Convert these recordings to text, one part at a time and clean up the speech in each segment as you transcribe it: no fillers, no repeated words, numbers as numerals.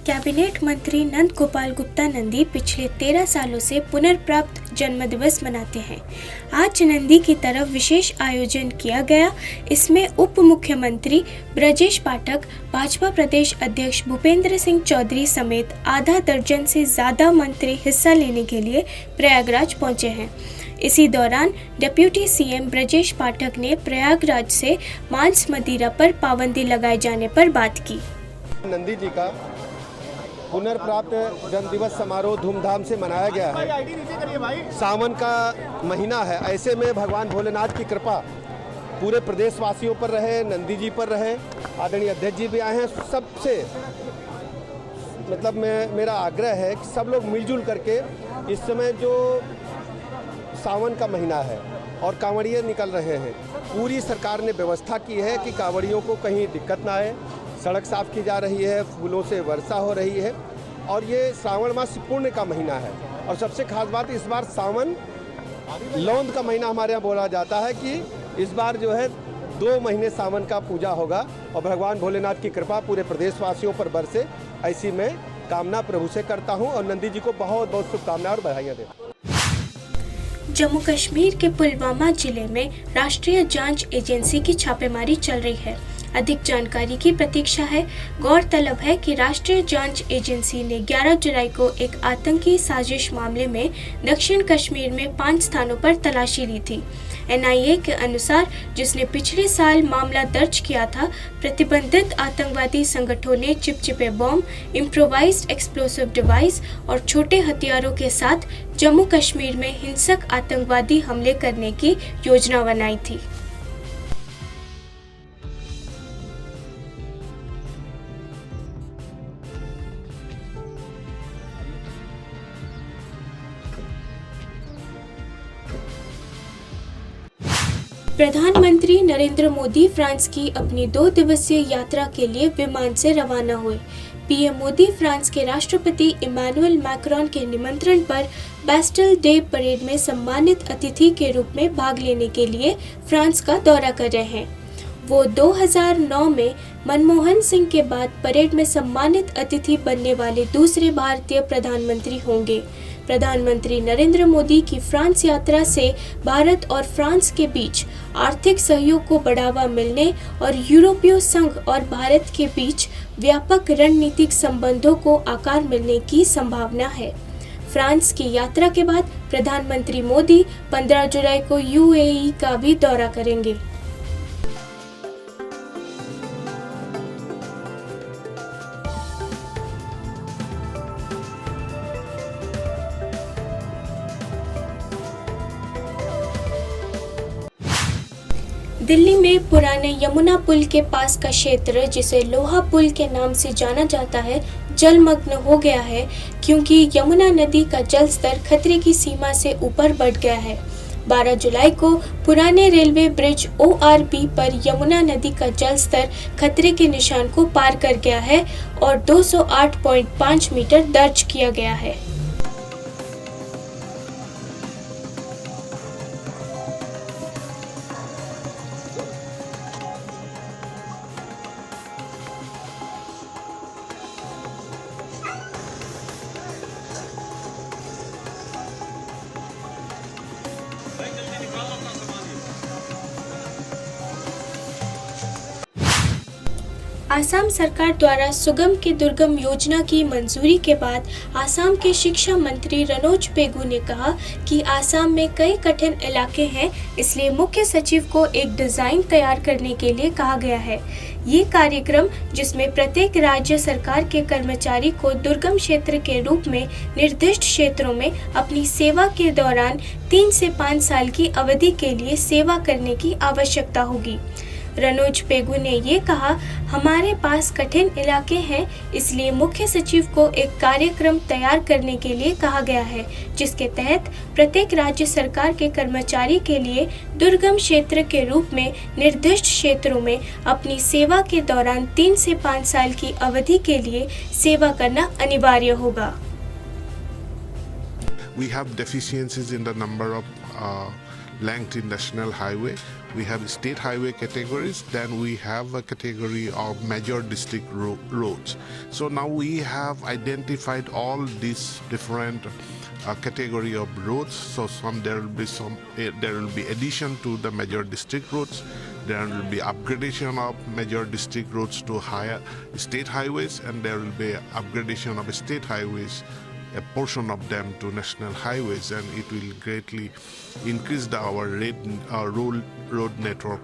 Cabinet मंत्री नंद गोपाल गुप्ता नंदी पिछले 13 सालों से पुनर्प्राप्त जन्मदिवस मनाते हैं। आज नंदी की तरफ विशेष आयोजन किया गया। इसमें उप मुख्यमंत्री ब्रजेश पाठक, भाजपा प्रदेश अध्यक्ष भूपेंद्र सिंह चौधरी समेत आधा दर्जन से ज्यादा मंत्री हिस्सा लेने के लिए प्रयागराज पहुंचे हैं। इसी दौरान डिप्टी सीएम ब्रजेश पाठक ने प्रयागराज से मांस मदिरा पर पाबंदी लगाए जाने पर बात की। नंदी जी का पुनर्प्राप्त जन्मदिवस समारोह धूमधाम से मनाया गया है। सावन का महीना है, ऐसे में भगवान भोलेनाथ की कृपा पूरे प्रदेशवासियों पर रहे, नंदी जी पर रहे। आदरणीय अध्यक्ष जी भी आए हैं। सबसे मेरा आग्रह है कि सब लोग मिलजुल करके, इस समय जो सावन का महीना है और कांवड़िए निकल रहे हैं, पूरी सरकार ने व्यवस्था की है कि कांवड़ियों को कहीं दिक्कत ना आए। सड़क साफ की जा रही है, फूलों से वर्षा हो रही है और ये श्रावण मास पुण्य का महीना है। और सबसे खास बात, इस बार सावन लौंद का महीना हमारे यहाँ बोला जाता है कि इस बार जो है 2 महीने सावन का पूजा होगा और भगवान भोलेनाथ की कृपा पूरे प्रदेशवासियों पर बरसे, ऐसी मैं कामना प्रभु से करता हूँ और नंदी जी को बहुत बहुत शुभकामनाएं और बधाइयाँ देता हूँ। जम्मू कश्मीर के पुलवामा जिले में राष्ट्रीय जांच एजेंसी की छापेमारी चल रही है। अधिक जानकारी की प्रतीक्षा है। गौरतलब है कि राष्ट्रीय जांच एजेंसी ने 11 जुलाई को एक आतंकी साजिश मामले में दक्षिण कश्मीर में 5 स्थानों पर तलाशी ली थी। एनआईए के अनुसार, जिसने पिछले साल मामला दर्ज किया था, प्रतिबंधित आतंकवादी संगठनों ने चिपचिपे बम, इम्प्रोवाइज्ड एक्सप्लोसिव डिवाइस और छोटे हथियारों के साथ जम्मू कश्मीर में हिंसक आतंकवादी हमले करने की योजना बनाई थी। प्रधानमंत्री नरेंद्र मोदी फ्रांस की अपनी 2 दिवसीय यात्रा के लिए विमान से रवाना हुए। पीएम मोदी फ्रांस के राष्ट्रपति इमैनुअल मैक्रोन के निमंत्रण पर बैस्टिल डे परेड में सम्मानित अतिथि के रूप में भाग लेने के लिए फ्रांस का दौरा कर रहे हैं। वो 2009 में मनमोहन सिंह के बाद परेड में सम्मानित अतिथि बनने वाले दूसरे भारतीय प्रधानमंत्री होंगे। प्रधानमंत्री नरेंद्र मोदी की फ्रांस यात्रा से भारत और फ्रांस के बीच आर्थिक सहयोग को बढ़ावा मिलने और यूरोपीय संघ और भारत के बीच व्यापक रणनीतिक संबंधों को आकार मिलने की संभावना है। फ्रांस की यात्रा के बाद प्रधानमंत्री मोदी 15 जुलाई को यूएई का भी दौरा करेंगे। दिल्ली में पुराने यमुना पुल के पास का क्षेत्र, जिसे लोहा पुल के नाम से जाना जाता है, जलमग्न हो गया है क्योंकि यमुना नदी का जल स्तर खतरे की सीमा से ऊपर बढ़ गया है। 12 जुलाई को पुराने रेलवे ब्रिज ORB पर यमुना नदी का जल स्तर खतरे के निशान को पार कर गया है और 208.5 मीटर दर्ज किया गया है। आसाम सरकार द्वारा सुगम के दुर्गम योजना की मंजूरी के बाद आसाम के शिक्षा मंत्री रनोज पेगू ने कहा कि आसाम में कई कठिन इलाके हैं, इसलिए मुख्य सचिव को एक डिजाइन तैयार करने के लिए कहा गया है। ये कार्यक्रम, जिसमें प्रत्येक राज्य सरकार के कर्मचारी को दुर्गम क्षेत्र के रूप में निर्दिष्ट क्षेत्रों में अपनी सेवा के दौरान 3 से 5 साल की अवधि के लिए सेवा करने की आवश्यकता होगी। रनोज पेगू ने ये कहा, हमारे पास कठिन इलाके हैं, इसलिए मुख्य सचिव को एक कार्यक्रम तैयार करने के लिए कहा गया है, जिसके तहत प्रत्येक राज्य सरकार के कर्मचारी के लिए दुर्गम क्षेत्र के रूप में निर्दिष्ट क्षेत्रों में अपनी सेवा के दौरान 3 से 5 साल की अवधि के लिए सेवा करना अनिवार्य होगा। We have deficiencies in the number of length in national highway. We have state highway categories, then we have a category of major district roads. So now we have identified all these different category of roads. So there will be addition to the major district roads. There will be upgradation of major district roads to higher state highways, and there will be upgradation of state highways, a portion of them to national highways, and it will greatly increase our road network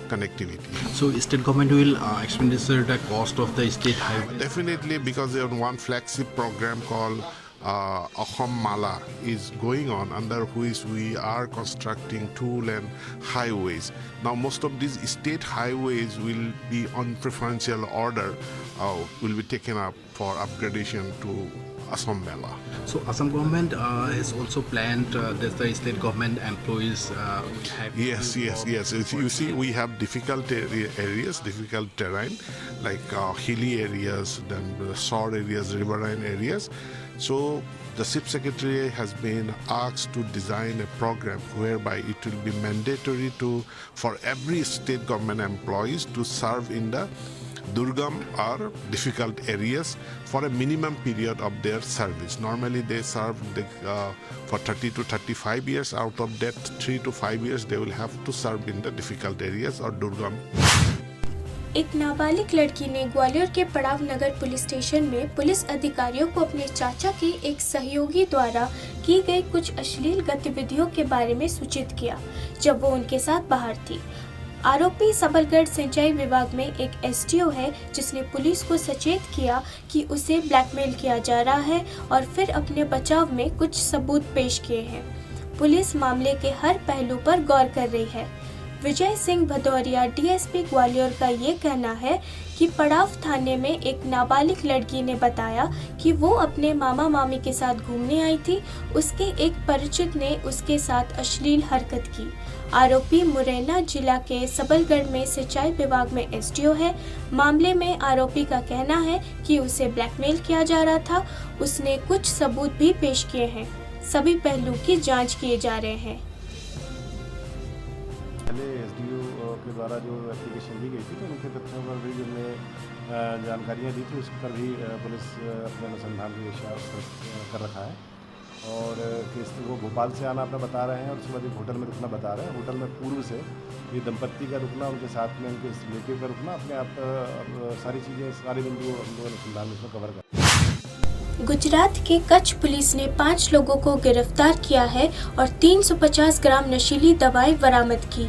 connectivity. So state government will expenditure the cost of the state highways? Definitely, because there is one flagship program called Assam Mala is going on, under which we are constructing 2-lane highways. Now most of these state highways will be on preferential order, will be taken up for upgradation to Assam Mala. So Assam government has also planned that the state government employees will have... Yes. You see, we have difficult areas, difficult terrain, like hilly areas, then the shore areas, riverine areas. So the Chief Secretary has been asked to design a program whereby it will be mandatory for every state government employees to serve in the Durgam or difficult areas for a minimum period of their service. Normally they serve for 30 to 35 years. Out of that 3 to 5 years they will have to serve in the difficult areas or Durgam. एक नाबालिग लड़की ने ग्वालियर के पड़ाव नगर police station में police अधिकारियों को अपने चाचा के एक सहयोगी द्वारा की गई कुछ अश्लील गतिविधियों के बारे में सूचित किया जब वो उनके साथ बाहर थी। आरोपी सबलगढ़ सिंचाई विभाग में एक एसडीओ है जिसने पुलिस को सचेत किया कि उसे ब्लैकमेल किया जा रहा है और फिर अपने बचाव में कुछ सबूत पेश किए हैं। पुलिस मामले के हर पहलू पर गौर कर रही है। विजय सिंह भदौरिया डीएसपी ग्वालियर का ये कहना है कि पड़ाव थाने में एक नाबालिग लड़की ने बताया कि वो अपने मामा मामी के साथ घूमने आई थी। उसके एक परिचित ने उसके साथ अश्लील हरकत की। आरोपी मुरैना जिला के सबलगढ़ में सिंचाई विभाग में एसडीओ है। मामले में आरोपी का कहना है कि उसे ब्लैकमेल किया जा रहा था। उसने कुछ सबूत भी पेश किए हैं। सभी पहलू की जांच किए जा रहे हैं। पहले एसडीओ के द्वारा जो एप्लीकेशन दी गई थी तो उनके तथ्यों पर भी हमने जानकारियाँ दी थी, उस पर भी पुलिस अपने अनुसंधान की दिशा कर रखा है। और किस वो भोपाल से आना अपना बता रहे हैं और उसके बाद एक होटल में रुकना बता रहे हैं। होटल में पूर्व से ये दंपत्ति का रुकना, उनके साथ में उनके रिलेटिव का रुकना, अपने आप सारी चीज़ें सारे बिंदु हम लोग अनुसंधान में इसमें कवर करते हैं। गुजरात के कच्छ पुलिस ने 5 लोगों को गिरफ्तार किया है और 350 ग्राम नशीली दवाएं बरामद की।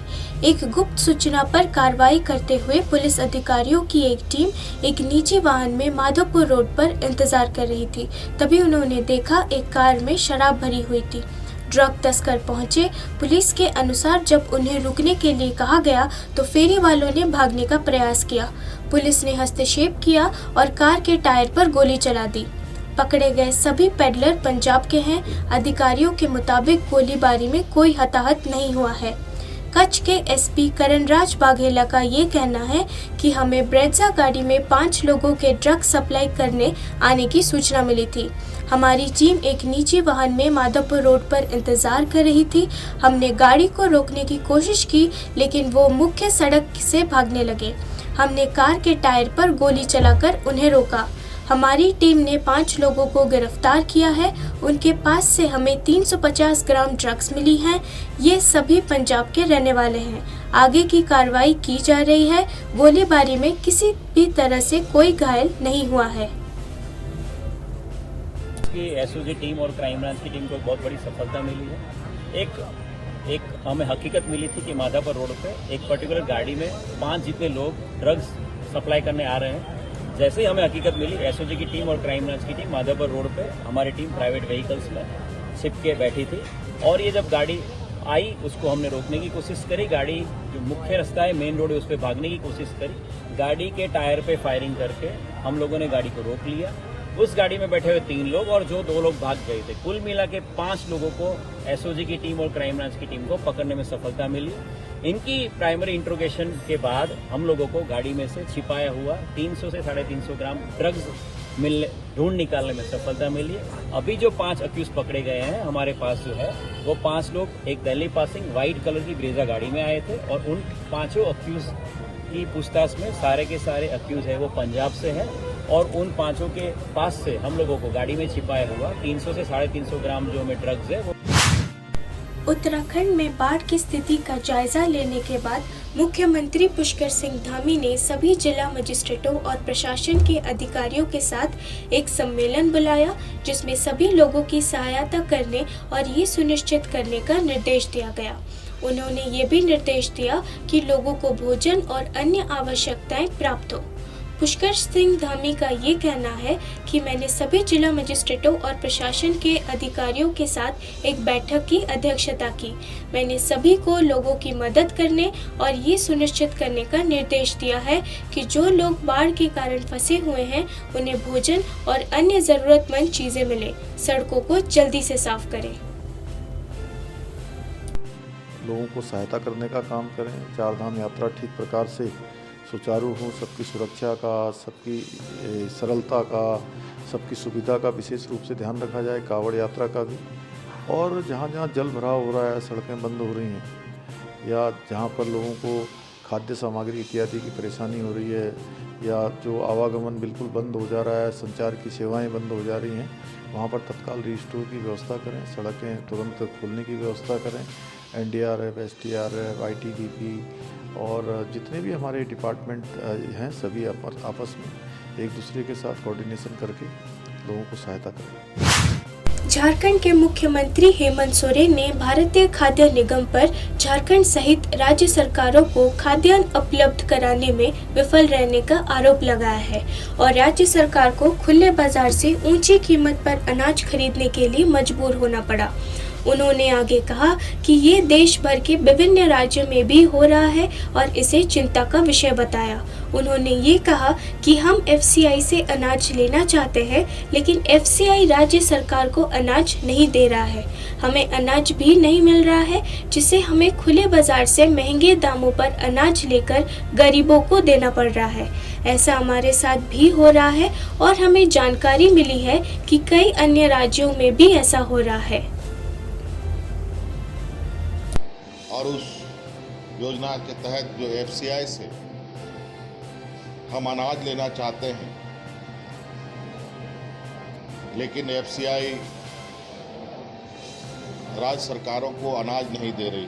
एक गुप्त सूचना पर कार्रवाई करते हुए पुलिस अधिकारियों की एक टीम एक निजी वाहन में माधोपुर रोड पर इंतजार कर रही थी। तभी उन्होंने देखा एक कार में शराब भरी हुई थी। ड्रग तस्कर पहुंचे। पुलिस के अनुसार जब उन्हें रुकने के लिए कहा गया तो फेरी वालों ने भागने का प्रयास किया। पुलिस ने हस्तक्षेप किया और कार के टायर पर गोली चला दी। पकड़े गए सभी पेडलर पंजाब के हैं। अधिकारियों के मुताबिक गोलीबारी में कोई हताहत नहीं हुआ है। कच्छ के एसपी करणराज बाघेला का ये कहना है कि हमें ब्रेजा गाड़ी में 5 लोगों के ड्रग सप्लाई करने आने की सूचना मिली थी। हमारी टीम एक निजी वाहन में माधोपुर रोड पर इंतजार कर रही थी। हमने गाड़ी को रोकने की कोशिश की लेकिन वो मुख्य सड़क से भागने लगे। हमने कार के टायर पर गोली चलाकर उन्हें रोका। हमारी टीम ने 5 लोगों को गिरफ्तार किया है। उनके पास से हमें 350 ग्राम ड्रग्स मिली हैं। ये सभी पंजाब के रहने वाले हैं। आगे की कार्रवाई की जा रही है। गोलीबारी में किसी भी तरह से कोई घायल नहीं हुआ है। एसओजी टीम और क्राइम ब्रांच की टीम को बहुत बड़ी सफलता मिली है। एक हमें हकीकत मिली थी कि माधापुर रोड पे एक पर्टिकुलर गाड़ी में 5 जितने लोग ड्रग्स सप्लाई करने आ रहे हैं। जैसे ही हमें हकीकत मिली, एसओजी की टीम और क्राइम ब्रांच की टीम माधोपुर रोड पे हमारी टीम प्राइवेट व्हीकल्स में छिप के बैठी थी और ये जब गाड़ी आई उसको हमने रोकने की कोशिश करी। गाड़ी जो मुख्य रास्ता है, मेन रोड है, उस पर भागने की कोशिश करी। गाड़ी के टायर पे फायरिंग करके हम लोगों ने गाड़ी को रोक लिया। उस गाड़ी में बैठे हुए 3 लोग और जो 2 लोग भाग गए थे, कुल मिला के 5 लोगों को एसओजी की टीम और क्राइम ब्रांच की टीम को पकड़ने में सफलता मिली। इनकी प्राइमरी इंट्रोगेशन के बाद हम लोगों को गाड़ी में से छिपाया हुआ 300 से 350 ग्राम ड्रग्स ढूंढ निकालने में सफलता मिली है। अभी जो 5 अक्यूज पकड़े गए हैं हमारे पास जो है वो 5 लोग एक दिल्ली पासिंग व्हाइट कलर की ब्रेजा गाड़ी में आए थे और उन 5 अक्यूज की पूछताछ में सारे के सारे अक्यूज है वो पंजाब से है और उन 5 के पास से हम लोगों को गाड़ी में छिपाया हुआ 300 से 350 ग्राम जो हमें ड्रग्स है वो। उत्तराखंड में बाढ़ की स्थिति का जायजा लेने के बाद मुख्यमंत्री पुष्कर सिंह धामी ने सभी जिला मजिस्ट्रेटों और प्रशासन के अधिकारियों के साथ एक सम्मेलन बुलाया जिसमें सभी लोगों की सहायता करने और ये सुनिश्चित करने का निर्देश दिया गया। उन्होंने ये भी निर्देश दिया कि लोगों को भोजन और अन्य आवश्यकताएं प्राप्त हो। पुष्कर सिंह धामी का ये कहना है कि मैंने सभी जिला मजिस्ट्रेटों और प्रशासन के अधिकारियों के साथ एक बैठक की अध्यक्षता की। मैंने सभी को लोगों की मदद करने और ये सुनिश्चित करने का निर्देश दिया है कि जो लोग बाढ़ के कारण फंसे हुए हैं उन्हें भोजन और अन्य ज़रूरतमंद चीज़ें मिले। सड़कों को जल्दी से साफ करें। लोगों को सहायता करने का काम करें। चारधाम यात्रा ठीक प्रकार से सुचारू हो, सबकी सुरक्षा का, सबकी सरलता का, सबकी सुविधा का विशेष रूप से ध्यान रखा जाए, कांवड़ यात्रा का भी। और जहाँ जहाँ जल भराव हो रहा है, सड़कें बंद हो रही हैं या जहाँ पर लोगों को खाद्य सामग्री इत्यादि की परेशानी हो रही है या जो आवागमन बिल्कुल बंद हो जा रहा है, संचार की सेवाएं बंद हो जा रही हैं, वहाँ पर तत्काल रिस्टोर की व्यवस्था करें, सड़कें तुरंत खोलने की व्यवस्था करें। NDRF, SDRF, ITBP और जितने भी हमारे डिपार्टमेंट हैं सभी आपस में एक दूसरे के साथ कोऑर्डिनेशन करके लोगों को सहायता करें। झारखंड के मुख्यमंत्री हेमंत सोरेन ने भारतीय खाद्य निगम पर झारखंड सहित राज्य सरकारों को खाद्यान्न उपलब्ध कराने में विफल रहने का आरोप लगाया है और राज्य सरकार को खुले बाजार से ऊंची कीमत पर अनाज खरीदने के लिए मजबूर होना पड़ा। उन्होंने आगे कहा कि ये देश भर के विभिन्न राज्यों में भी हो रहा है और इसे चिंता का विषय बताया। उन्होंने ये कहा कि हम FCI से अनाज लेना चाहते हैं लेकिन FCI राज्य सरकार को अनाज नहीं दे रहा है। हमें अनाज भी नहीं मिल रहा है जिससे हमें खुले बाजार से महंगे दामों पर अनाज लेकर गरीबों को देना पड़ रहा है। ऐसा हमारे साथ भी हो रहा है और हमें जानकारी मिली है कि कई अन्य राज्यों में भी ऐसा हो रहा है। और उस योजना के तहत जो FCI से हम अनाज लेना चाहते हैं लेकिन FCI राज्य सरकारों को अनाज नहीं दे रही,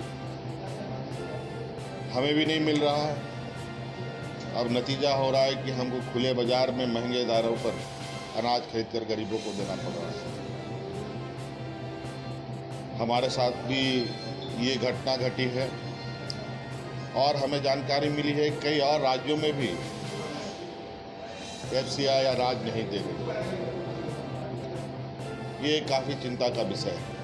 हमें भी नहीं मिल रहा है। अब नतीजा हो रहा है कि हमको खुले बाजार में महंगे दारों पर अनाज खरीदकर गरीबों को देना पड़ रहा है। हमारे साथ भी ये घटना घटी है और हमें जानकारी मिली है कई और राज्यों में भी FCI अनाज नहीं दे रही। ये काफ़ी चिंता का विषय है।